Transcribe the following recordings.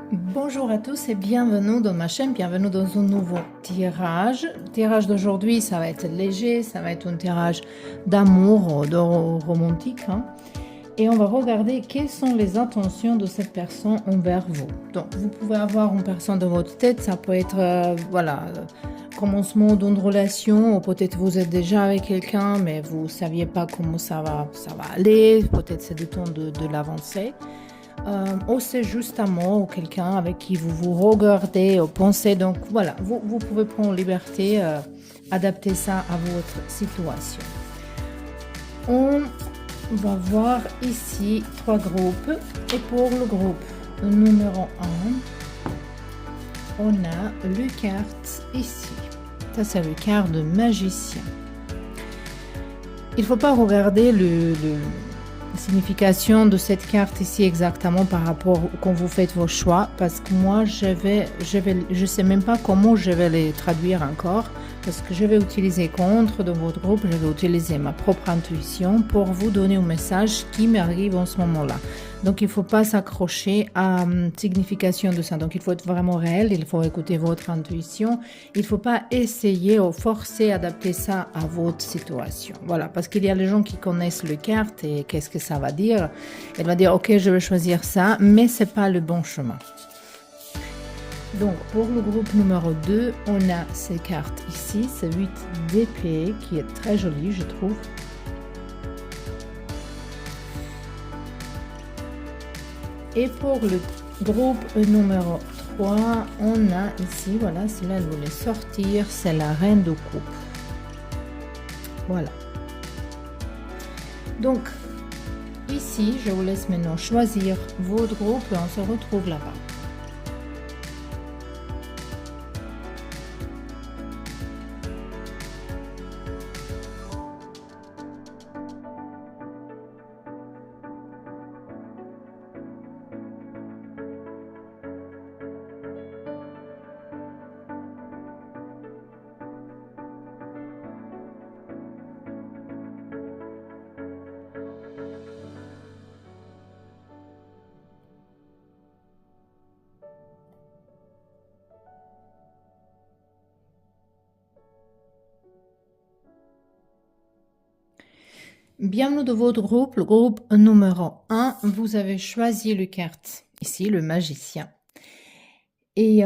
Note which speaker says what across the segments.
Speaker 1: Bonjour à tous et bienvenue dans ma chaîne, bienvenue dans un nouveau tirage. Le tirage d'aujourd'hui, ça va être léger, ça va être un tirage d'amour, de romantique, hein. Et on va regarder quelles sont les intentions de cette personne envers vous. Donc, vous pouvez avoir une personne dans votre tête, ça peut être, commencement d'une relation, ou peut-être vous êtes déjà avec quelqu'un, mais vous ne saviez pas comment ça va aller, peut-être c'est le temps de l'avancer. Ou c'est juste amour ou quelqu'un avec qui vous vous regardez ou pensez. Donc voilà, vous pouvez prendre liberté, adapter ça à votre situation. On va voir ici trois groupes. Et pour le groupe numéro 1, on a le carte ici. Ça, c'est le carte de magicien. Il ne faut pas regarder la signification de cette carte ici exactement par rapport quand vous faites vos choix, parce que moi je sais même pas comment je vais les traduire encore, parce que je vais utiliser contre dans votre groupe, je vais utiliser ma propre intuition pour vous donner un message qui m'arrive en ce moment-là. Donc il faut pas s'accrocher à la signification de ça. Donc il faut être vraiment réel, il faut écouter votre intuition. Il faut pas essayer ou forcer à adapter ça à votre situation. Voilà, parce qu'il y a les gens qui connaissent le carte et qu'est-ce que ça va dire. Elle va dire ok, je vais choisir ça, mais c'est pas le bon chemin. Donc pour le groupe numéro 2, on a ces cartes ici, c'est 8 d'épée qui est très joli, je trouve. Et pour le groupe numéro 3, on a ici, voilà, celle-là, elle voulait sortir, c'est la reine de coupe. Voilà. Donc, ici, je vous laisse maintenant choisir votre groupe et on se retrouve là-bas. Bienvenue dans votre groupe, le groupe numéro 1. Vous avez choisi le carte, ici, le magicien. Et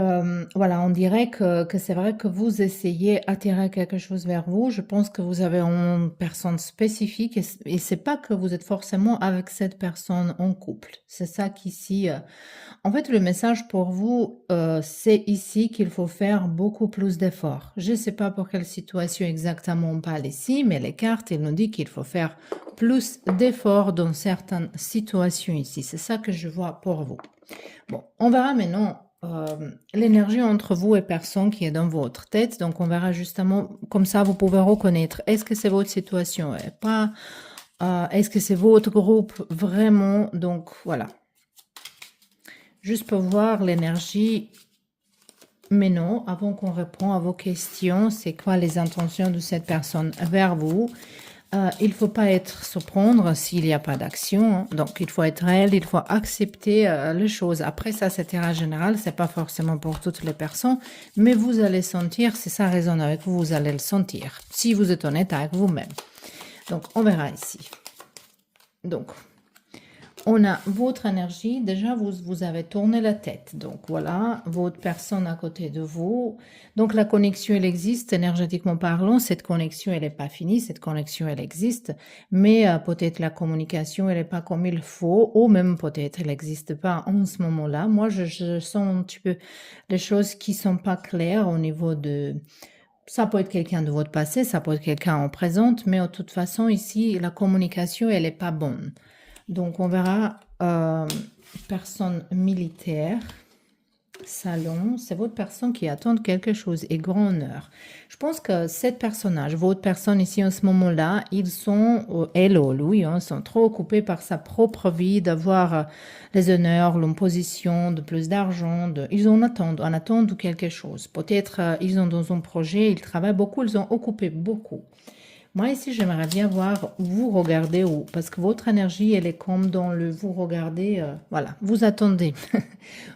Speaker 1: voilà, on dirait que c'est vrai que vous essayez d'attirer quelque chose vers vous. Je pense que vous avez une personne spécifique et c'est pas que vous êtes forcément avec cette personne en couple. C'est ça qu'ici, en fait, le message pour vous, c'est ici qu'il faut faire beaucoup plus d'efforts. Je ne sais pas pour quelle situation exactement on parle ici, mais les cartes, elles nous disent qu'il faut faire plus d'efforts dans certaines situations ici. C'est ça que je vois pour vous. Bon, on verra maintenant l'énergie entre vous et personne qui est dans votre tête. Donc, on verra justement, comme ça, vous pouvez reconnaître, est-ce que c'est votre situation et pas, est-ce que c'est votre groupe vraiment. Donc, voilà. Juste pour voir l'énergie. Mais non, avant qu'on réponde à vos questions, c'est quoi les intentions de cette personne vers vous? Il ne faut pas être surprendre s'il n'y a pas d'action, hein. Donc, il faut être réel, il faut accepter les choses. Après ça, c'est tirage général, c'est pas forcément pour toutes les personnes, mais vous allez sentir, si ça résonne avec vous, vous allez le sentir, si vous êtes honnête avec vous-même. Donc, on verra ici. Donc, on a votre énergie, déjà vous avez tourné la tête, donc voilà, votre personne à côté de vous, donc la connexion elle existe, énergétiquement parlant, cette connexion elle n'est pas finie, cette connexion elle existe, mais peut-être la communication elle n'est pas comme il faut, ou même peut-être elle n'existe pas en ce moment-là. Moi je sens un petit peu les choses qui sont pas claires au niveau de... Ça peut être quelqu'un de votre passé, ça peut être quelqu'un en présente, mais de toute façon ici la communication elle n'est pas bonne. Donc, on verra personne militaire, salon, c'est votre personne qui attend quelque chose et grand honneur. Je pense que cette personnage, votre personne ici en ce moment-là, ils sont, elle ou lui, hein, sont trop occupés par sa propre vie, d'avoir les honneurs, l'imposition, de plus d'argent, ils en attendent de quelque chose. Peut-être ils ont dans un projet, ils travaillent beaucoup, ils ont occupé beaucoup. Moi, ici, j'aimerais bien voir vous regardez où, parce que votre énergie, elle est comme dans le vous regardez, voilà, vous attendez.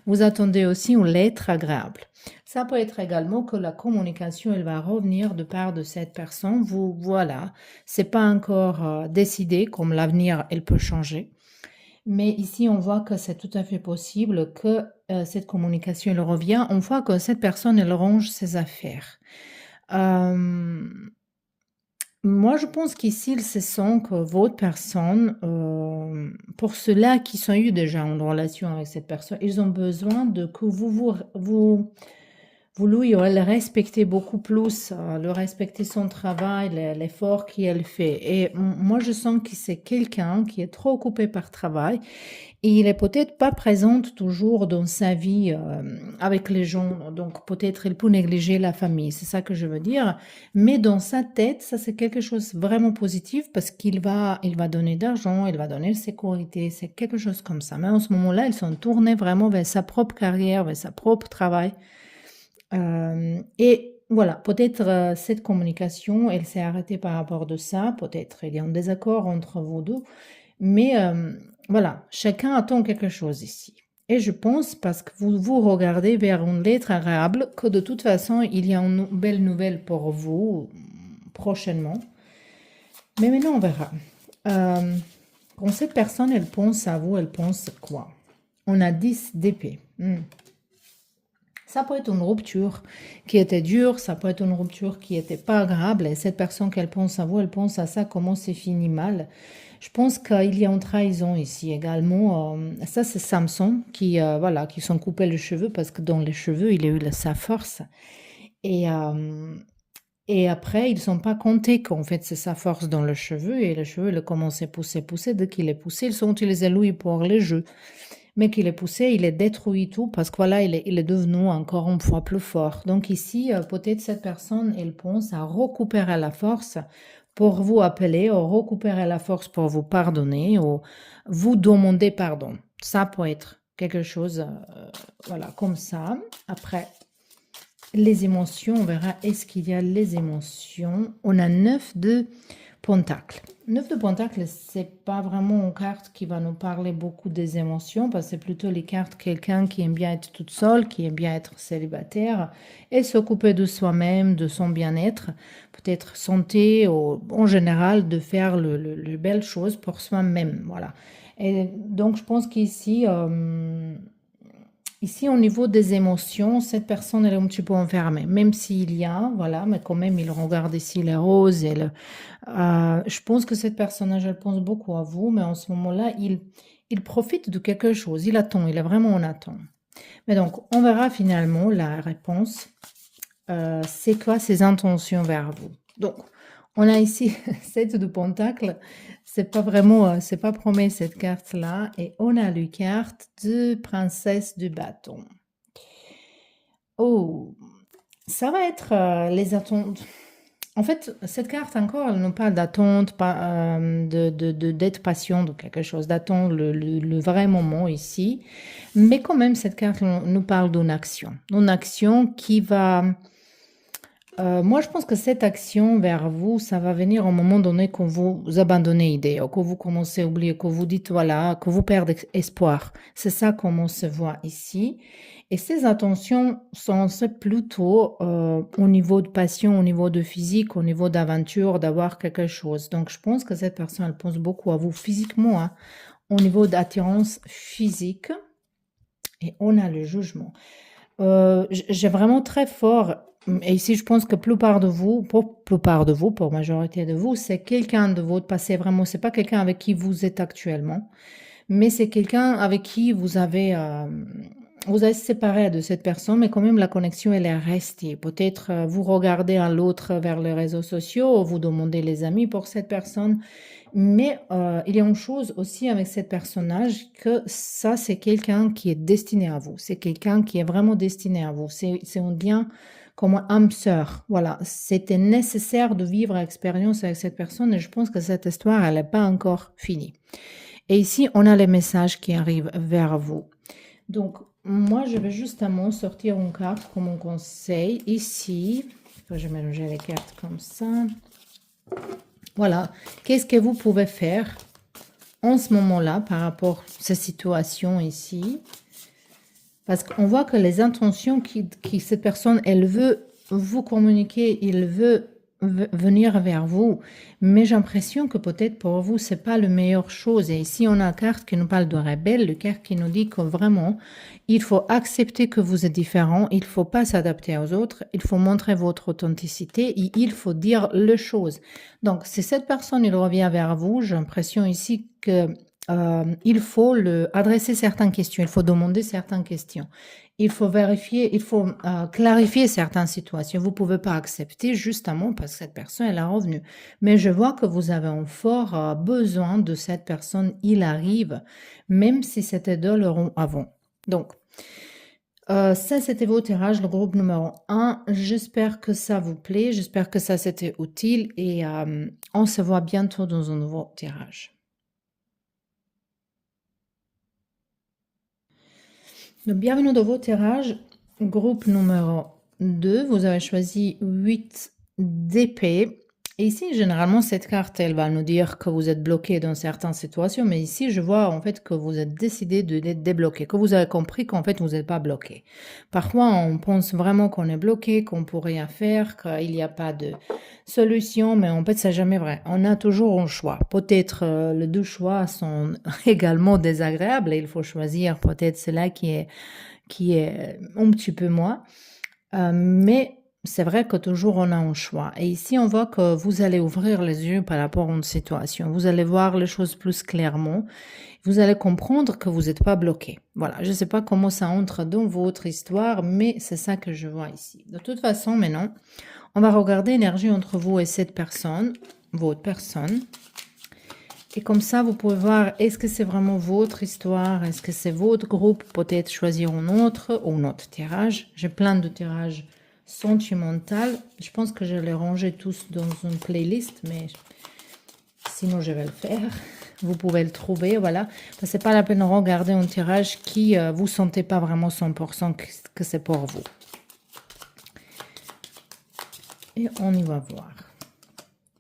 Speaker 1: Vous attendez aussi l'être agréable. Ça peut être également que la communication, elle va revenir de part de cette personne. Vous, voilà, c'est pas encore décidé, comme l'avenir, elle peut changer. Mais ici, on voit que c'est tout à fait possible que cette communication, elle revient. On voit que cette personne, elle range ses affaires. Euh, Moi, je pense qu'ici, il se sent que votre personne, pour ceux-là qui sont eu déjà en relation avec cette personne, ils ont besoin de que vous lui le respectez beaucoup plus, le respecter son travail, l'effort qu'elle fait. Et moi, je sens que c'est quelqu'un qui est trop occupé par travail et il est peut-être pas présente toujours dans sa vie avec les gens. Donc peut-être il peut négliger la famille, c'est ça que je veux dire. Mais dans sa tête, ça c'est quelque chose de vraiment positif parce il va donner d'argent, il va donner de sécurité, c'est quelque chose comme ça. Mais en ce moment-là, ils sont tournés vraiment vers sa propre carrière, vers sa propre travail. Et voilà, peut-être cette communication, elle s'est arrêtée par rapport de ça, peut-être il y a un désaccord entre vous deux, mais voilà, chacun attend quelque chose ici. Et je pense, parce que vous vous regardez vers une lettre agréable, que de toute façon, il y a une belle nouvelle pour vous prochainement. Mais maintenant, on verra. Quand cette personne, elle pense à vous, elle pense quoi? On a 10 d'épée. Ça peut être une rupture qui était dure, ça peut être une rupture qui n'était pas agréable. Et cette personne qu'elle pense à vous, elle pense à ça, comment c'est fini mal. Je pense qu'il y a une trahison ici également. Ça, c'est Samson voilà, qui s'en coupait les cheveux parce que dans les cheveux, il a eu sa force. Et, euh, et après, ils ne sont pas comptés qu'en fait, c'est sa force dans le cheveu. Et le cheveu, il a commencé à pousser, pousser. Dès qu'il est poussé, ils sont utilisés, lui, pour les jeux. Mais qu'il est poussé, il est détruit tout parce que voilà, il est devenu encore une fois plus fort. Donc ici, peut-être cette personne, elle pense à récupérer la force pour vous appeler, ou récupérer la force pour vous pardonner, ou vous demander pardon. Ça peut être quelque chose, voilà, comme ça. Après, les émotions, on verra est-ce qu'il y a les émotions. On a 9 de Pentacle. 9 de Pentacle, c'est pas vraiment une carte qui va nous parler beaucoup des émotions, parce que c'est plutôt les cartes quelqu'un qui aime bien être toute seule, qui aime bien être célibataire et s'occuper de soi-même, de son bien-être, peut-être santé, ou en général de faire le belles choses pour soi-même. Voilà. Et donc je pense qu'ici, ici, au niveau des émotions, cette personne elle est un petit peu enfermée, même s'il y a, voilà, mais quand même, il regarde ici les roses. Je pense que cette personnage, elle pense beaucoup à vous, mais en ce moment-là, il profite de quelque chose, il attend, il est vraiment en attente. Mais donc, on verra finalement la réponse. C'est quoi ses intentions vers vous? Donc, on a ici 7 de Pentacle. C'est pas vraiment, c'est pas promet cette carte-là. Et on a la carte de Princesse de bâton. Oh, ça va être les attentes. En fait, cette carte encore, elle nous parle d'attente, d'être patient de quelque chose, d'attendre le vrai moment ici. Mais quand même, cette carte nous parle d'une action. Une action qui va moi, je pense que cette action vers vous, ça va venir au moment donné quand vous abandonnez l'idée, ou que vous commencez à oublier, que vous dites, voilà, que vous perdez espoir. C'est ça qu'on se voit ici. Et ces intentions sont plutôt au niveau de passion, au niveau de physique, au niveau d'aventure, d'avoir quelque chose. Donc, je pense que cette personne, elle pense beaucoup à vous physiquement, hein, au niveau d'attirance physique. Et on a le jugement. J'ai vraiment très fort, et ici je pense que pour majorité de vous, c'est quelqu'un de votre passé, vraiment, c'est pas quelqu'un avec qui vous êtes actuellement, mais c'est quelqu'un avec qui vous avez séparé de cette personne, mais quand même la connexion elle est restée. Peut-être vous regardez un l'autre vers les réseaux sociaux, ou vous demandez les amis pour cette personne, mais il y a une chose aussi avec ce personnage, que ça, c'est quelqu'un qui est destiné à vous. C'est quelqu'un qui est vraiment destiné à vous. C'est un lien comme un âme sœur. Voilà, c'était nécessaire de vivre l'expérience avec cette personne et je pense que cette histoire, elle n'est pas encore finie. Et ici, on a les messages qui arrivent vers vous. Donc, moi, je vais justement sortir une carte comme un conseil ici. Je vais mélanger les cartes comme ça. Voilà, qu'est-ce que vous pouvez faire en ce moment-là par rapport à cette situation ici? Parce qu'on voit que les intentions qui cette personne, elle veut vous communiquer, il veut venir vers vous, mais j'ai l'impression que peut-être pour vous, c'est pas la meilleure chose. Et ici, on a une carte qui nous parle de rebelle, le carte qui nous dit que vraiment, il faut accepter que vous êtes différent, il faut pas s'adapter aux autres, il faut montrer votre authenticité et il faut dire les choses. Donc, si cette personne, il revient vers vous, j'ai l'impression ici que il faut adresser certaines questions, il faut demander certaines questions. Il faut vérifier, il faut clarifier certaines situations. Vous ne pouvez pas accepter justement parce que cette personne est revenu. Mais je vois que vous avez un fort besoin de cette personne. Il arrive, même si c'était doloreux avant. Donc, ça, c'était vos tirages, le groupe numéro 1. J'espère que ça vous plaît. J'espère que ça, c'était utile. Et on se voit bientôt dans un nouveau tirage. Donc, bienvenue dans vos tirages. Groupe numéro 2, vous avez choisi 8 d'épée. Et ici, généralement, cette carte, elle va nous dire que vous êtes bloqué dans certaines situations. Mais ici, je vois en fait que vous êtes décidé de débloquer, que vous avez compris qu'en fait, vous n'êtes pas bloqué. Parfois, on pense vraiment qu'on est bloqué, qu'on ne peut rien faire, qu'il n'y a pas de solution. Mais en fait, c'est jamais vrai. On a toujours un choix. Peut-être les deux choix sont également désagréables et il faut choisir peut-être cela qui est un petit peu moins. Mais c'est vrai que toujours on a un choix. Et ici, on voit que vous allez ouvrir les yeux par rapport à une situation. Vous allez voir les choses plus clairement. Vous allez comprendre que vous n'êtes pas bloqué. Voilà, je ne sais pas comment ça entre dans votre histoire, mais c'est ça que je vois ici. De toute façon, maintenant, on va regarder l'énergie entre vous et cette personne, votre personne. Et comme ça, vous pouvez voir, est-ce que c'est vraiment votre histoire? Est-ce que c'est votre groupe? Peut-être choisir un autre ou un autre tirage. J'ai plein de tirages sentimentaux. Je pense que je les rangeais tous dans une playlist, mais sinon je vais le faire. Vous pouvez le trouver, voilà. C'est pas la peine de regarder un tirage qui vous sentez pas vraiment 100% que c'est pour vous. Et on y va voir.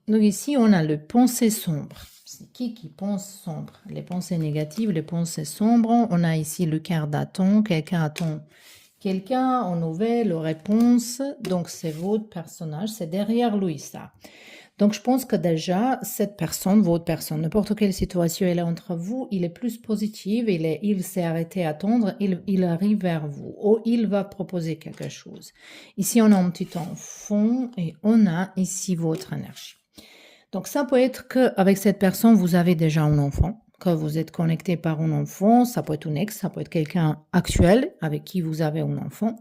Speaker 1: Donc ici, on a le pensée sombre. C'est qui pense sombre? Les pensées négatives, les pensées sombres. On a ici le quart d'attente. Quelqu'un attend quelqu'un en nouvelle, aux réponses. Donc, c'est votre personnage. C'est derrière lui, ça. Donc, je pense que déjà, cette personne, votre personne, n'importe quelle situation elle est entre vous, il est plus positif, il s'est arrêté à attendre, il arrive vers vous, ou il va proposer quelque chose. Ici, on a un petit enfant et on a ici votre énergie. Donc, ça peut être qu'avec cette personne, vous avez déjà un enfant, que vous êtes connecté par un enfant. Ça peut être un ex, ça peut être quelqu'un actuel avec qui vous avez un enfant.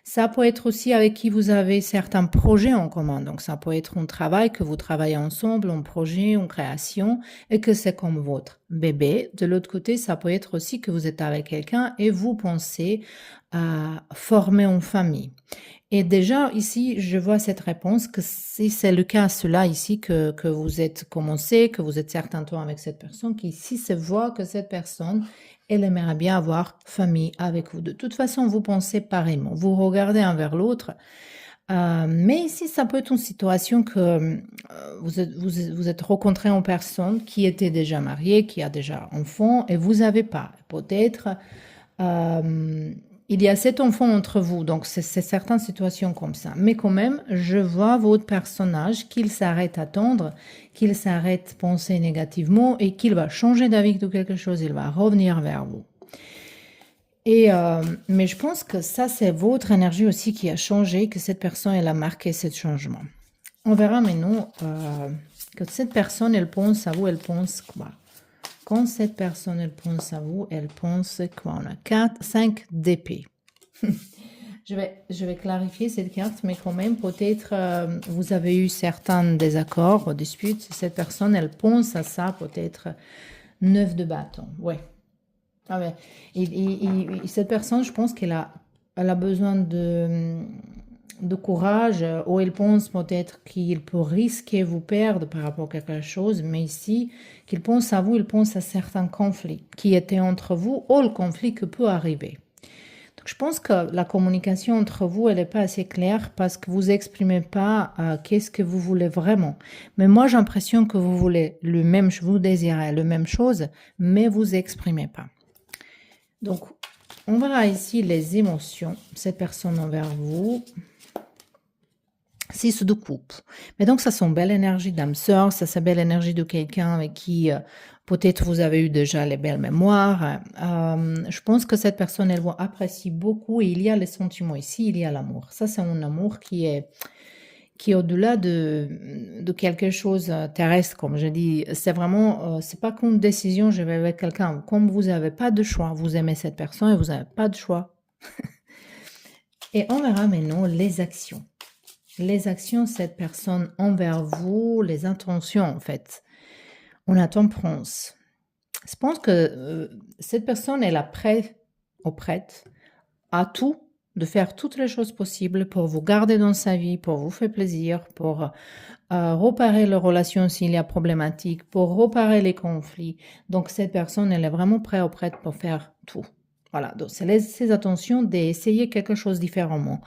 Speaker 1: Ça peut être aussi avec qui vous avez certains projets en commun. Donc, ça peut être un travail que vous travaillez ensemble, un projet, une création, et que c'est comme votre bébé. De l'autre côté, ça peut être aussi que vous êtes avec quelqu'un et vous pensez à former une famille. Et déjà, ici, je vois cette réponse que si c'est le cas, cela ici, que vous êtes commencé, que vous êtes certain temps avec cette personne, qui ici se voit que cette personne, elle aimerait bien avoir famille avec vous. De toute façon, vous pensez pareillement. Vous regardez un vers l'autre. Mais ici, ça peut être une situation que vous êtes rencontré en personne qui était déjà mariée, qui a déjà enfant, et vous n'avez pas. Peut-être il y a 7 enfants entre vous, donc c'est certaines situations comme ça. Mais quand même, je vois votre personnage qu'il s'arrête à attendre, qu'il s'arrête à penser négativement et qu'il va changer d'avis de quelque chose, il va revenir vers vous. Et mais je pense que ça, c'est votre énergie aussi qui a changé, que cette personne, elle a marqué ce changement. On verra maintenant que cette personne, elle pense à vous, elle pense quoi? Quand cette personne, elle pense à vous, elle pense quoi? On a 5 d'épée. Je vais clarifier cette carte, mais quand même, peut-être vous avez eu certains désaccords, disputes. Cette personne, elle pense à ça, peut-être 9 de bâton. Ouais. Ah ouais. Et cette personne, je pense elle a besoin de courage, ou elle pense peut-être qu'il peut risquer vous perdre par rapport à quelque chose, mais ici, qu'il pense à vous, il pense à certains conflits qui étaient entre vous, ou le conflit que peut arriver. Je pense que la communication entre vous, elle n'est pas assez claire parce que vous exprimez pas qu'est-ce que vous voulez vraiment. Mais moi, j'ai l'impression que vous voulez le même, vous désirez la même chose, mais vous exprimez pas. Donc, on verra ici les émotions, cette personne envers vous. 6 de coupe. Mais donc, ça, c'est une belle énergie d'âme sœur, ça, c'est belle énergie de quelqu'un avec qui peut-être vous avez eu déjà les belles mémoires. Je pense que cette personne, elle vous apprécie beaucoup et il y a les sentiments ici, il y a l'amour. Ça, c'est un amour qui est au-delà de quelque chose terrestre, comme je dis. C'est vraiment, c'est pas qu'une décision, je vais avec quelqu'un. Comme vous n'avez pas de choix, vous aimez cette personne et vous n'avez pas de choix. Et on verra maintenant les actions. Les actions, cette personne envers vous, les intentions en fait. On a temperance. Je pense que cette personne, elle a prêt ou prête à tout, de faire toutes les choses possibles pour vous garder dans sa vie, pour vous faire plaisir, pour réparer les relations s'il y a problématique, pour réparer les conflits. Donc cette personne, elle est vraiment prête ou prête pour faire tout. Voilà, donc c'est ces attentions d'essayer quelque chose différemment.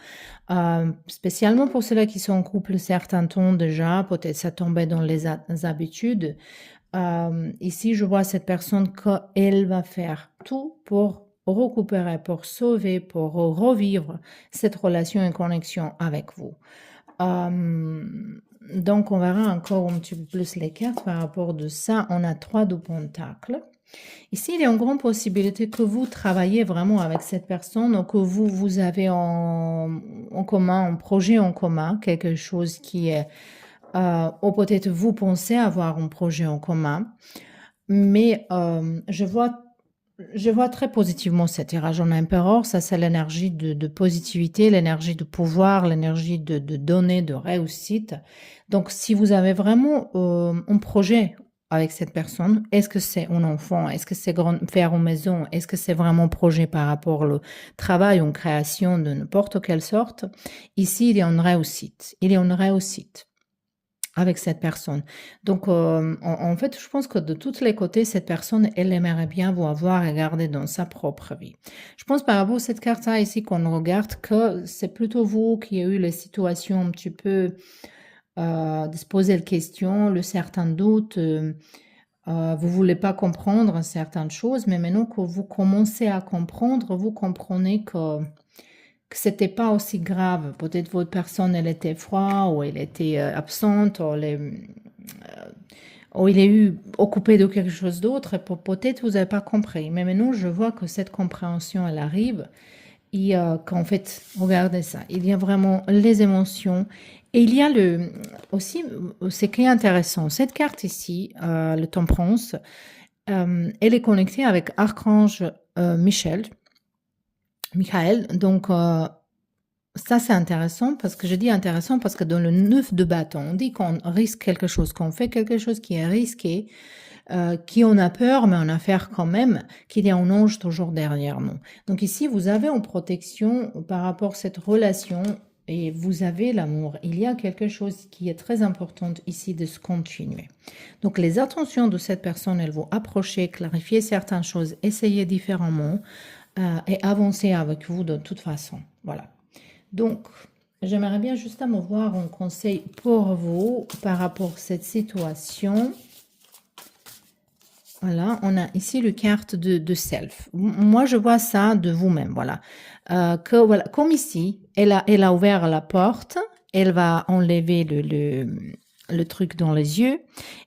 Speaker 1: Spécialement pour ceux-là qui sont en couple certains temps déjà, peut-être ça tombait dans les habitudes. Ici, je vois cette personne qu'elle va faire tout pour récupérer, pour sauver, pour revivre cette relation et connexion avec vous. Donc, on verra encore un petit peu plus les cartes par rapport de ça. On a 3 de pentacles. Ici, il y a une grande possibilité que vous travaillez vraiment avec cette personne ou que vous avez en commun, un projet en commun, quelque chose qui est... ou peut-être vous pensez avoir un projet en commun. Mais je vois très positivement cet tirage en empereur. Ça, c'est l'énergie de positivité, l'énergie de pouvoir, l'énergie de donner, de réussite. Donc, si vous avez vraiment un projet avec cette personne, est-ce que c'est un enfant? Est-ce que c'est faire une maison? Est-ce que c'est vraiment un projet par rapport au travail, une création de n'importe quelle sorte? Ici, il y a une réussite. Il y a une réussite avec cette personne. Donc, en fait, je pense que de tous les côtés, cette personne, elle aimerait bien vous avoir et garder dans sa propre vie. Je pense par rapport à cette carte-là ici qu'on regarde que c'est plutôt vous qui avez eu les situations un petit peu de se poser la question, le certain doute, vous voulez pas comprendre certaines choses, mais maintenant que vous commencez à comprendre, vous comprenez que c'était pas aussi grave. Peut-être votre personne, elle était froide, ou elle était absente, ou il est eu occupé de quelque chose d'autre, et peut-être vous n'avez pas compris. Mais maintenant, je vois que cette compréhension, elle arrive, et qu'en fait, regardez ça, il y a vraiment les émotions, et il y a aussi, ce qui est intéressant, cette carte ici, le temperance, elle est connectée avec Archange Michael. Donc, ça, c'est intéressant parce que je dis intéressant parce que dans le 9 de bâton, on dit qu'on risque quelque chose, qu'on fait quelque chose qui est risqué, qui on a peur, mais on a faire quand même, qu'il y a un ange toujours derrière nous. Donc ici, vous avez en protection par rapport à cette relation et vous avez l'amour. Il y a quelque chose qui est très important ici de se continuer. Donc les attentions de cette personne, elles vont approcher, clarifier certaines choses, essayer différemment et avancer avec vous de toute façon. Voilà. Donc, j'aimerais bien justement voir un conseil pour vous par rapport à cette situation. Voilà, on a ici le carte de self. Moi, je vois ça de vous-même, voilà. Voilà. Comme ici, elle a ouvert la porte, elle va enlever le truc dans les yeux.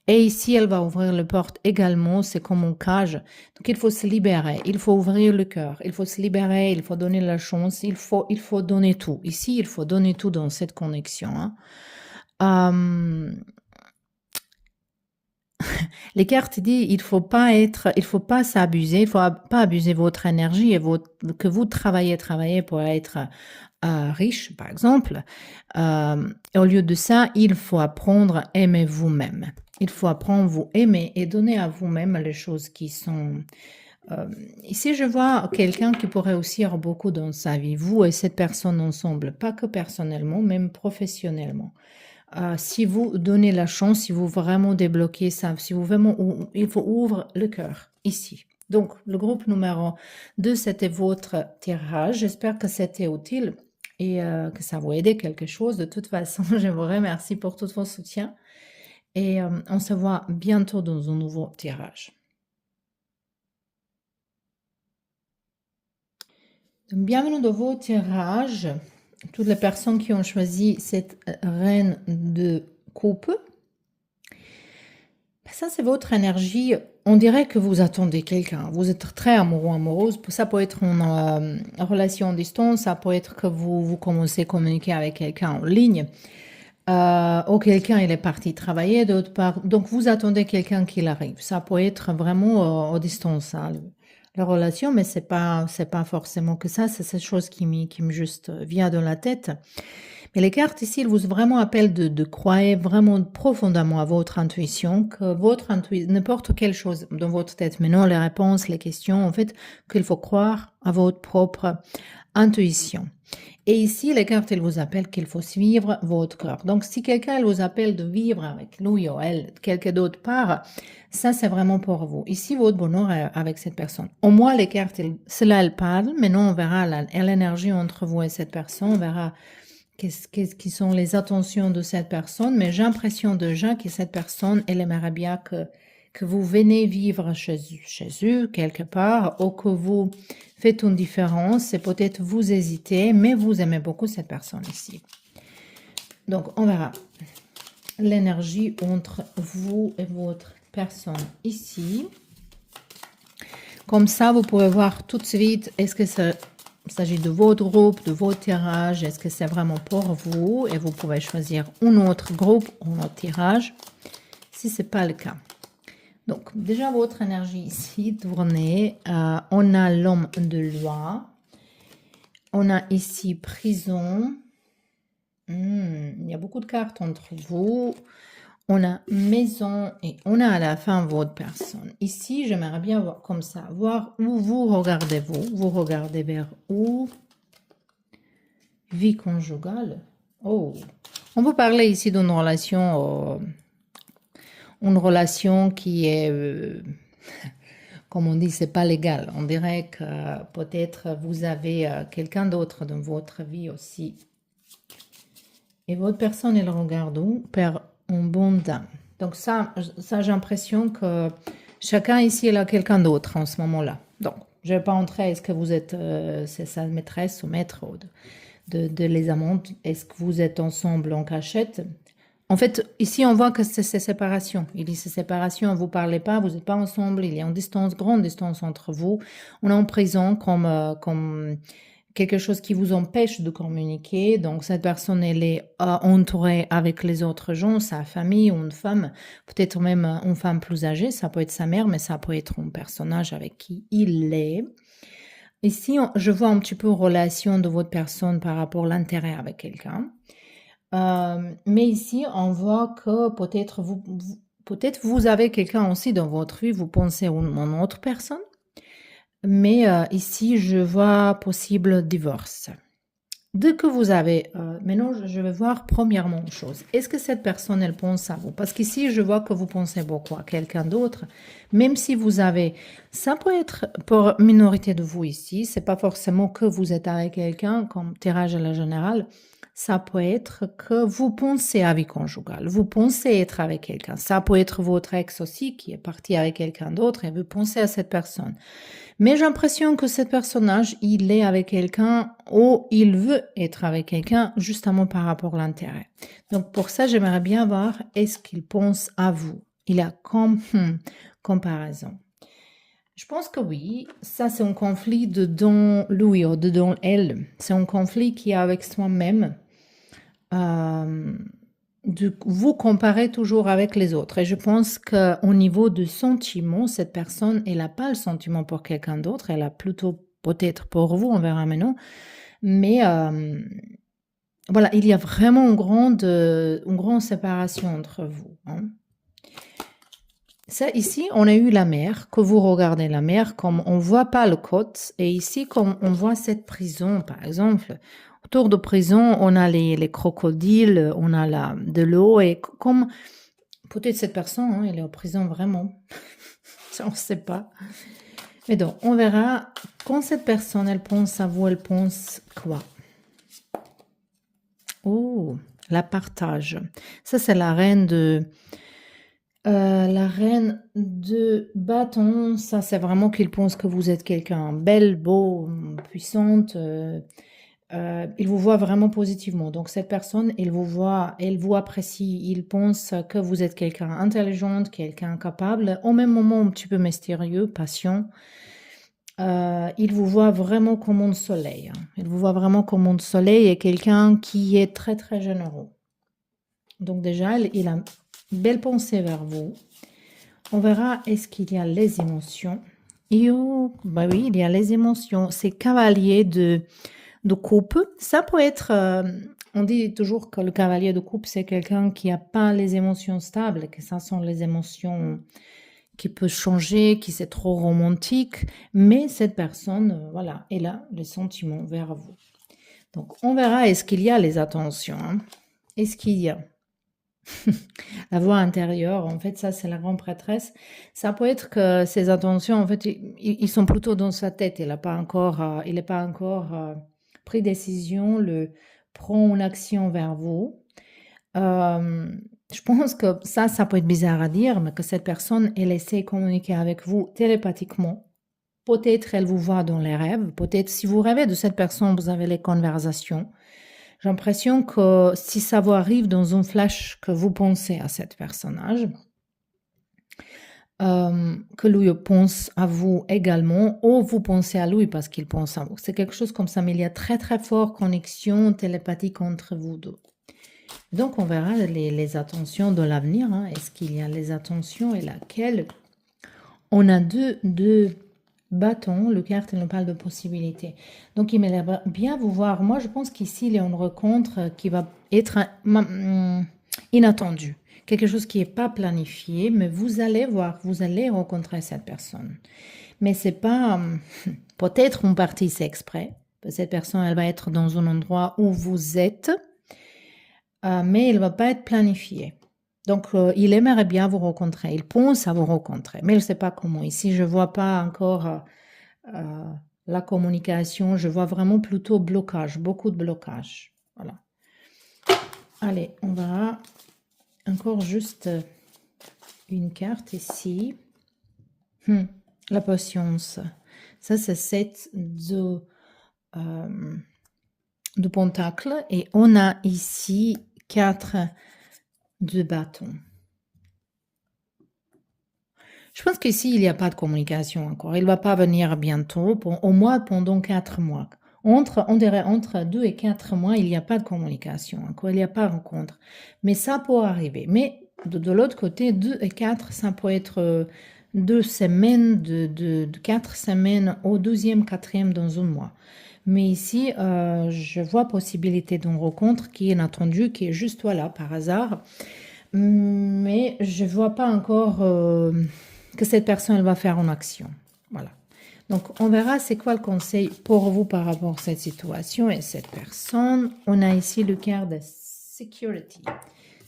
Speaker 1: Et ici, elle va ouvrir la porte également, c'est comme un cage. Donc, il faut se libérer, il faut ouvrir le cœur, il faut se libérer, il faut donner la chance, il faut donner tout. Ici, il faut donner tout dans cette connexion. Hein. Les cartes disent il faut pas s'abuser, il faut pas abuser votre énergie et que vous travaillez pour être riche, par exemple. Et au lieu de ça, il faut apprendre à aimer vous-même. Il faut apprendre à vous aimer et donner à vous-même les choses qui sont... ici, je vois quelqu'un qui pourrait aussi avoir beaucoup dans sa vie, vous et cette personne ensemble, pas que personnellement, même professionnellement. Si vous donnez la chance, si vous vraiment débloquez ça, si vous vraiment, il faut ouvrir le cœur ici. Donc, le groupe numéro 2, c'était votre tirage. J'espère que c'était utile et que ça vous a aidé quelque chose. De toute façon, je vous remercie pour tout votre soutien et on se voit bientôt dans un nouveau tirage. Donc, bienvenue dans vos tirages. Toutes les personnes qui ont choisi cette reine de coupe. Ça, c'est votre énergie. On dirait que vous attendez quelqu'un. Vous êtes très amoureux, amoureuse. Ça peut être une relation à distance. Ça peut être que vous commencez à communiquer avec quelqu'un en ligne. Ou quelqu'un, il est parti travailler d'autre part. Donc, vous attendez quelqu'un qui arrive. Ça peut être vraiment à distance, hein, la relation, mais c'est pas forcément que ça. C'est cette chose qui me juste vient dans la tête. Mais les cartes ici, elles vous vraiment appellent de croire vraiment profondément à votre intuition, que votre intuition, n'importe quelle chose dans votre tête, maintenant les réponses, les questions, en fait, qu'il faut croire à votre propre intuition. Et ici, les cartes, elles vous appellent qu'il faut suivre votre cœur. Donc, si quelqu'un vous appelle de vivre avec lui ou elle, quelque d'autre part, ça, c'est vraiment pour vous. Ici, votre bonheur est avec cette personne. Au moins, les cartes, cela, elles parlent. Maintenant, on verra l'énergie entre vous et cette personne. On verra qu'est-ce qui sont les attentions de cette personne. Mais j'ai l'impression déjà que cette personne, elle aimerait bien que vous venez vivre chez eux, quelque part, ou que vous faites une différence, et peut-être vous hésitez, mais vous aimez beaucoup cette personne ici. Donc, on verra l'énergie entre vous et votre personne ici. Comme ça, vous pouvez voir tout de suite, est-ce que ça s'agit de votre groupe, de votre tirage, est-ce que c'est vraiment pour vous, et vous pouvez choisir un autre groupe ou un autre tirage, si ce n'est pas le cas. Donc, déjà, votre énergie ici, tournée. On a l'homme de loi. On a ici prison. Il y a beaucoup de cartes entre vous. On a maison et on a à la fin votre personne. Ici, j'aimerais bien voir comme ça, voir où vous regardez vous. Vous regardez vers où? Vie conjugale. Oh, on peut parler ici d'une relation... une relation qui est, comme on dit, c'est pas légal. On dirait que peut-être vous avez quelqu'un d'autre dans votre vie aussi. Et votre personne, elle regarde où? Perd un bon dame. Donc ça j'ai l'impression que chacun ici, il a quelqu'un d'autre en ce moment-là. Donc, je ne vais pas entrer, est-ce que vous êtes, c'est sa maîtresse ou maître de les amantes? Est-ce que vous êtes ensemble en cachette? En fait, ici, on voit que c'est séparation. Il dit c'est séparation, vous ne parlez pas, vous n'êtes pas ensemble, il y a une distance, grande distance entre vous. On est en prison comme quelque chose qui vous empêche de communiquer. Donc, cette personne, elle est entourée avec les autres gens, sa famille, une femme, peut-être même une femme plus âgée. Ça peut être sa mère, mais ça peut être un personnage avec qui il est. Ici, je vois un petit peu relation de votre personne par rapport à l'intérêt avec quelqu'un. Mais ici, on voit que peut-être vous avez quelqu'un aussi dans votre vie, vous pensez à une autre personne. Mais ici, je vois possible divorce. Dès que vous avez... maintenant, je vais voir premièrement une chose. Est-ce que cette personne, elle pense à vous? Parce qu'ici, je vois que vous pensez beaucoup à quelqu'un d'autre. Même si vous avez... Ça peut être pour minorité de vous ici. C'est pas forcément que vous êtes avec quelqu'un, comme tirage à la générale. Ça peut être que vous pensez à vie conjugale. Vous pensez être avec quelqu'un. Ça peut être votre ex aussi qui est parti avec quelqu'un d'autre et vous pensez à cette personne. Mais j'ai l'impression que ce personnage, il est avec quelqu'un ou il veut être avec quelqu'un justement par rapport à l'intérêt. Donc pour ça, j'aimerais bien voir est-ce qu'il pense à vous. Il y a comme comparaison. Je pense que oui, ça c'est un conflit dedans lui ou dedans elle. C'est un conflit qui est avec soi-même. Vous comparez toujours avec les autres. Et je pense qu'au niveau du sentiment, cette personne, elle n'a pas le sentiment pour quelqu'un d'autre, elle a plutôt peut-être pour vous, on verra maintenant. Mais voilà, il y a vraiment une grande séparation entre vous. Hein. Ça, ici, on a eu la mer, que vous regardez la mer, comme on ne voit pas le côte. Et ici, comme on voit cette prison, par exemple, autour de prison, on a les crocodiles, on a de l'eau. Et comme peut-être cette personne, hein, elle est en prison vraiment. Ça, on ne sait pas. Mais donc, on verra quand cette personne, elle pense à vous, elle pense quoi? Oh, la partage. Ça, c'est la reine de bâton. Ça, c'est vraiment qu'il pense que vous êtes quelqu'un belle, beau, puissante. Il vous voit vraiment positivement. Donc, cette personne, elle vous voit, elle vous apprécie. Il pense que vous êtes quelqu'un intelligent, quelqu'un capable, au même moment un petit peu mystérieux, patient. Il vous voit vraiment comme un soleil, hein. Il vous voit vraiment comme un soleil et quelqu'un qui est très, très généreux. Donc déjà, il a une belle pensée vers vous. On verra est-ce qu'il y a les émotions. Et oh, bah oui, il y a les émotions. C'est cavalier de coupe. Ça peut être, on dit toujours que le cavalier de coupe, c'est quelqu'un qui n'a pas les émotions stables, que ça sont les émotions qui peut changer, qui c'est trop romantique, mais cette personne, voilà, elle a les sentiments vers vous. Donc, on verra est-ce qu'il y a les attentions, hein. Est-ce qu'il y a la voix intérieure, en fait, ça, c'est la grande prêtresse. Ça peut être que ces attentions, en fait, ils sont plutôt dans sa tête. Il n'a pas encore, pris décision, prend une action vers vous. Je pense que ça peut être bizarre à dire, mais que cette personne, elle essaie de communiquer avec vous télépathiquement. Peut-être elle vous voit dans les rêves. Peut-être si vous rêvez de cette personne, vous avez les conversations. J'ai l'impression que si ça vous arrive dans un flash que vous pensez à cet personnage, que lui pense à vous également, ou vous pensez à lui parce qu'il pense à vous. C'est quelque chose comme ça, mais il y a très très forte connexion télépathique entre vous deux. Donc, on verra les attentions de l'avenir, hein. Est-ce qu'il y a les attentions et laquelle? On a deux bâtons. Le carte nous parle de possibilités. Donc, il m'aimerait bien vous voir. Moi, je pense qu'ici, il y a une rencontre qui va être inattendue. Quelque chose qui n'est pas planifié, mais vous allez voir, vous allez rencontrer cette personne. Mais c'est pas... peut-être une partie, c'est exprès. Cette personne, elle va être dans un endroit où vous êtes, mais il ne va pas être planifié. Donc, il aimerait bien vous rencontrer. Il pense à vous rencontrer, mais il ne sait pas comment. Ici, je ne vois pas encore la communication. Je vois vraiment plutôt blocage, beaucoup de blocage. Voilà. Allez, on va encore juste une carte ici. La patience. Ça, c'est 7 de pentacles. Et on a ici 4 de bâtons. Je pense qu'ici, il n'y a pas de communication encore. Il ne va pas venir bientôt, au moins pendant 4 mois. On dirait entre 2 et 4 mois, il n'y a pas de communication encore, il n'y a pas de rencontre. Mais ça peut arriver. Mais de l'autre côté, 2 et 4, ça peut être 2 semaines, de 4 semaines au 12e, 4e dans un mois. Mais ici, je vois possibilité d'une rencontre qui est inattendue, qui est juste voilà, par hasard. Mais je ne vois pas encore que cette personne elle va faire une action. Voilà. Donc, on verra c'est quoi le conseil pour vous par rapport à cette situation et cette personne. On a ici le carte de security.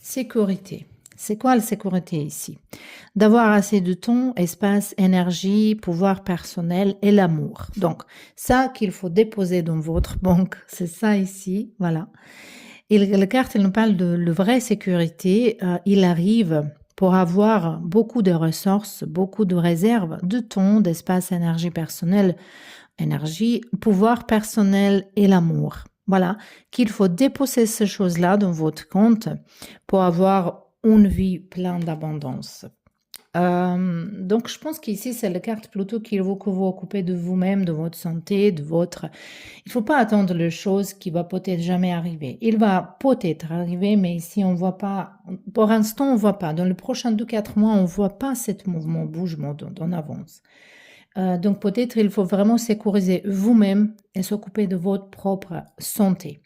Speaker 1: Sécurité. C'est quoi la sécurité ici? D'avoir assez de temps, espace, énergie, pouvoir personnel et l'amour. Donc, ça qu'il faut déposer dans votre banque, c'est ça ici. Voilà. Et la carte, elle nous parle de la vraie sécurité. Il arrive pour avoir beaucoup de ressources, beaucoup de réserves, de temps, d'espace, énergie personnelle, énergie, pouvoir personnel et l'amour. Voilà, qu'il faut déposer ces choses-là dans votre compte pour avoir une vie pleine d'abondance. Donc, je pense qu'ici, c'est la carte plutôt qu'il faut que vous occupez de vous-même, de votre santé, de votre... Il ne faut pas attendre les choses qui va peut-être jamais arriver. Il va peut-être arriver, mais ici, on ne voit pas... Pour l'instant, on ne voit pas. Dans les prochains 2-4 mois, on ne voit pas ce mouvement, bougement en avance. Donc, peut-être il faut vraiment sécuriser vous-même et s'occuper de votre propre santé.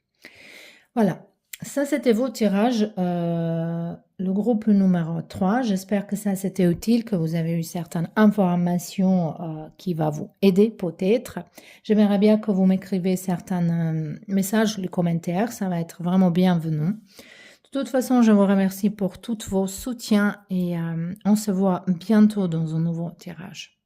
Speaker 1: Voilà. Ça, c'était vos tirages, le groupe numéro 3. J'espère que ça, c'était utile, que vous avez eu certaines informations qui vont vous aider peut-être. J'aimerais bien que vous m'écrivez certains messages, les commentaires. Ça va être vraiment bienvenu. De toute façon, je vous remercie pour tous vos soutiens et on se voit bientôt dans un nouveau tirage.